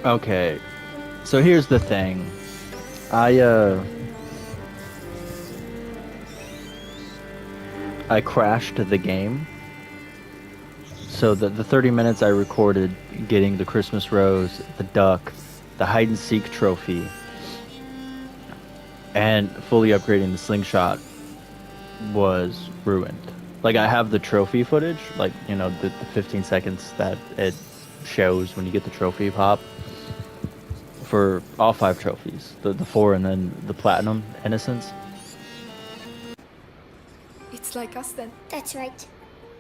Okay, so here's the thing. I I crashed the game. So the 30 minutes I recorded getting the Christmas rose, the duck, the hide and seek trophy, and fully upgrading the slingshot was ruined. Like I have the trophy footage, like the 15 seconds that it shows when you get the trophy pop for all five trophies, the four and then the platinum Innocence. It's like us then. That's right.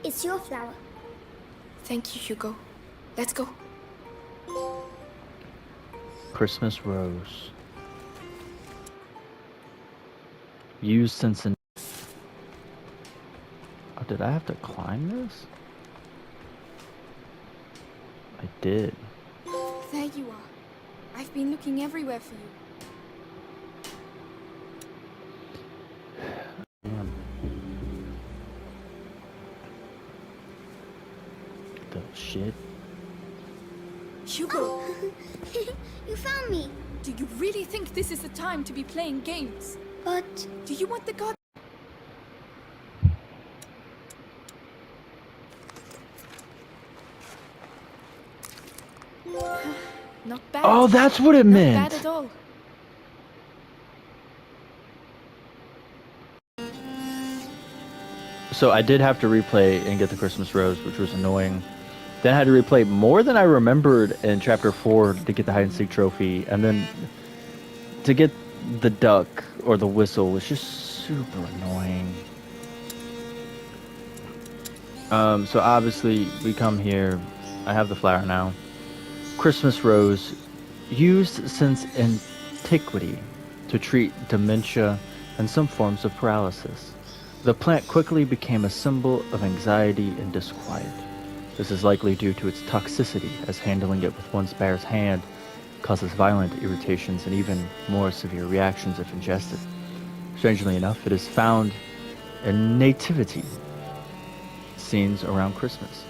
It's your flower. Thank you, Hugo. Let's go. Christmas rose. Used since in. Oh, did I have to climb this? I did. There you are. I've been looking everywhere for you. Damn. The shit. Hugo! You found me. Do you really think this is the time to be playing games? But Do you want the god? Not bad. Oh, that's what it Not meant. bad at all. So I did have to replay and get the Christmas rose, which was annoying. Then I had to replay more than I remembered in chapter 4 to get the hide and seek trophy, and then to get the duck or the whistle was just super annoying. So obviously we come here. I have the flower now. Christmas rose, used since antiquity to treat dementia and some forms of paralysis. The plant quickly became a symbol of anxiety and disquiet. This is likely due to its toxicity, as handling it with one's bare hand causes violent irritations and even more severe reactions if ingested. Strangely enough, it is found in nativity scenes around Christmas.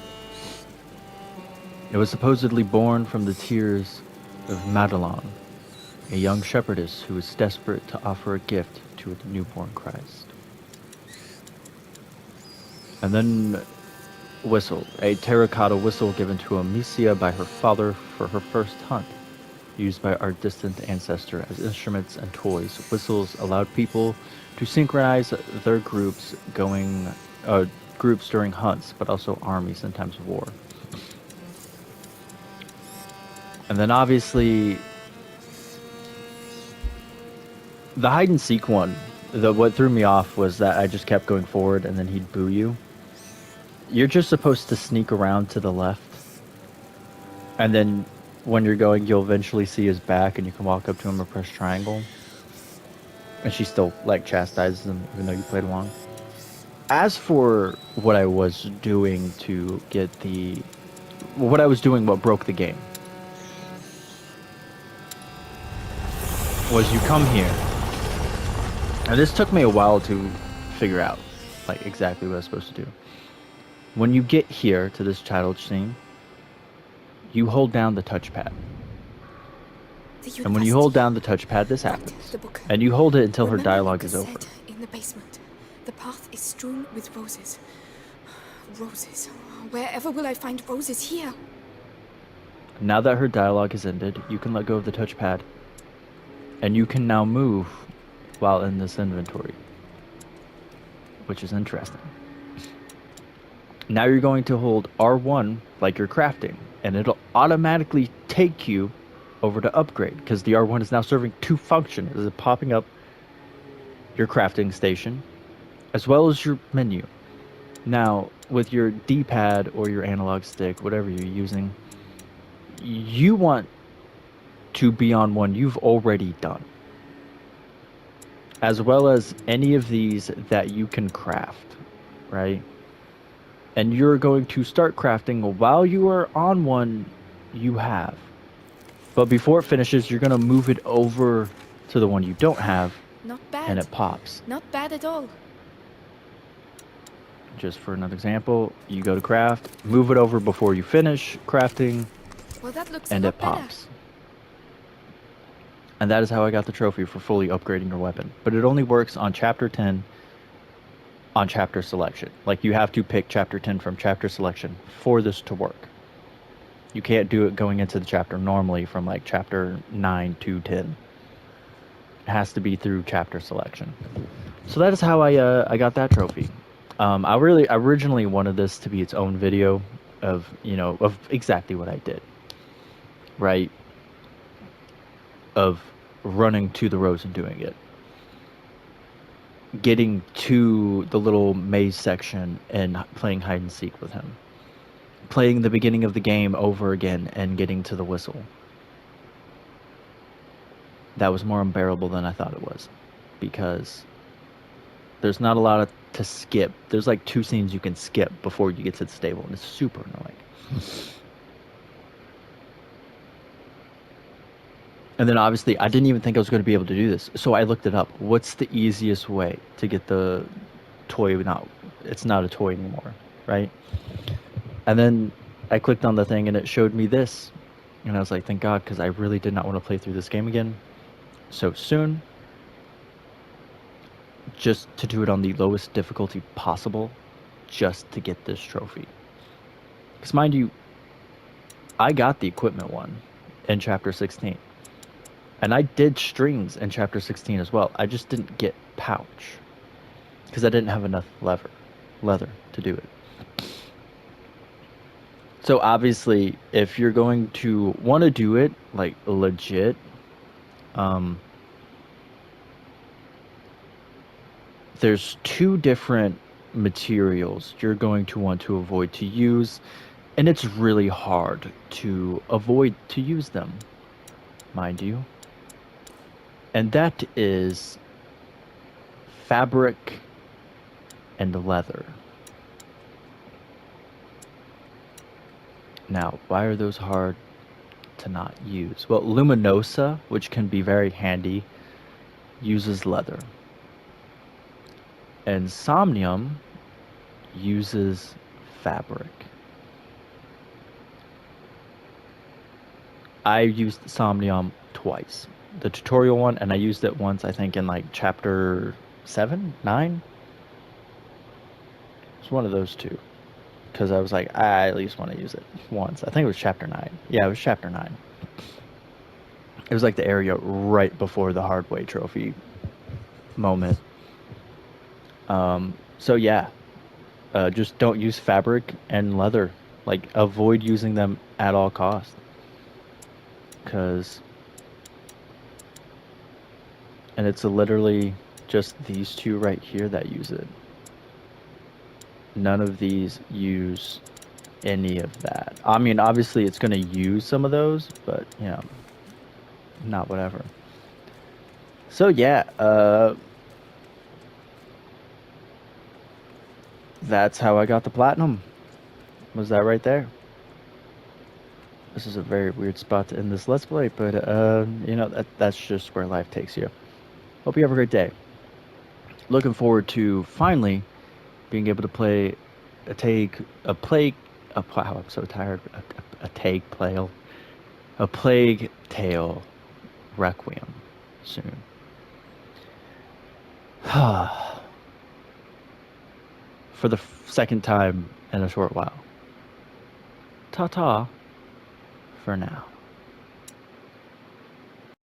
It was supposedly born from the tears of Madelon, a young shepherdess who was desperate to offer a gift to a newborn Christ. And then whistle, a terracotta whistle given to Amicia by her father for her first hunt, used by our distant ancestor as instruments and toys. Whistles allowed people to synchronize their groups during hunts, but also armies in times of war. And then obviously the hide and seek one, what threw me off was that I just kept going forward and then he'd boo you. You're just supposed to sneak around to the left. And then when you're going, you'll eventually see his back and you can walk up to him or press triangle. And she still like chastises him even though you played along. As for what I was doing to get what broke the game was you come here. And this took me a while to figure out like exactly what I was supposed to do. When you get here to this child scene, you hold down the touchpad. And when you hold down the touchpad, this happens. And you hold it until her dialogue is over. In the basement, the path is strewn with roses. Roses. Wherever will I find roses here? Now that her dialogue is ended, you can let go of the touchpad. And you can now move while in this inventory. Which is interesting. Now you're going to hold R1 like you're crafting, and it'll automatically take you over to upgrade, because the R1 is now serving two functions. It is popping up your crafting station, as well as your menu. Now, with your D-pad or your analog stick, whatever you're using, you want to be on one you've already done, as well as any of these that you can craft, right? And you're going to start crafting while you are on one you have. But before it finishes, you're going to move it over to the one you don't have. Not bad. And it pops. Not bad at all. Just for another example, you go to craft, move it over before you finish crafting, Well, that looks and a it lot better. pops. And that is how I got the trophy for fully upgrading your weapon. But it only works on chapter 10 on chapter selection. Like, you have to pick chapter 10 from chapter selection for this to work. You can't do it going into the chapter normally from like chapter 9 to 10. It has to be through chapter selection. So that is how I got that trophy. I originally wanted this to be its own video of, of exactly what I did. Right? Of running to the rose and doing it. Getting to the little maze section and playing hide and seek with him. Playing the beginning of the game over again and getting to the whistle. That was more unbearable than I thought it was. Because there's not a lot to skip. There's like 2 scenes you can skip before you get to the stable, and it's super annoying. And then obviously I didn't even think I was going to be able to do this. So I looked it up. What's the easiest way to get the toy? It's not a toy anymore, right? And then I clicked on the thing and it showed me this. And I was like, thank God, because I really did not want to play through this game again so soon. Just to do it on the lowest difficulty possible, just to get this trophy. Because mind you, I got the equipment one in chapter 16. And I did strings in chapter 16 as well. I just didn't get pouch. Because I didn't have enough leather to do it. So obviously, if you're going to want to do it, like, legit, there's 2 different materials you're going to want to avoid to use, and it's really hard to avoid to use them, mind you. And that is fabric and leather. Now, why are those hard to not use? Well, Luminosa, which can be very handy, uses leather. And Somnium uses fabric. I used Somnium twice. The tutorial one, and I used it once, I think, in like chapter 7, 9. It's one of those 2. Because I was like, I at least want to use it once. I think it was chapter 9. Yeah, it was chapter 9. It was like the area right before the Hardway trophy moment. So yeah, just don't use fabric and leather. Like, avoid using them at all costs. And it's literally just these 2 right here that use it. None of these use any of that. I mean, obviously it's going to use some of those, but, not whatever. So yeah, that's how I got the platinum. Was that right there? This is a very weird spot to end this Let's Play, but, that's just where life takes you. Hope you have a great day. Looking forward to finally being able to play wow, I'm so tired. A Plague Tale Requiem soon. For the second time in a short while. Ta-ta for now.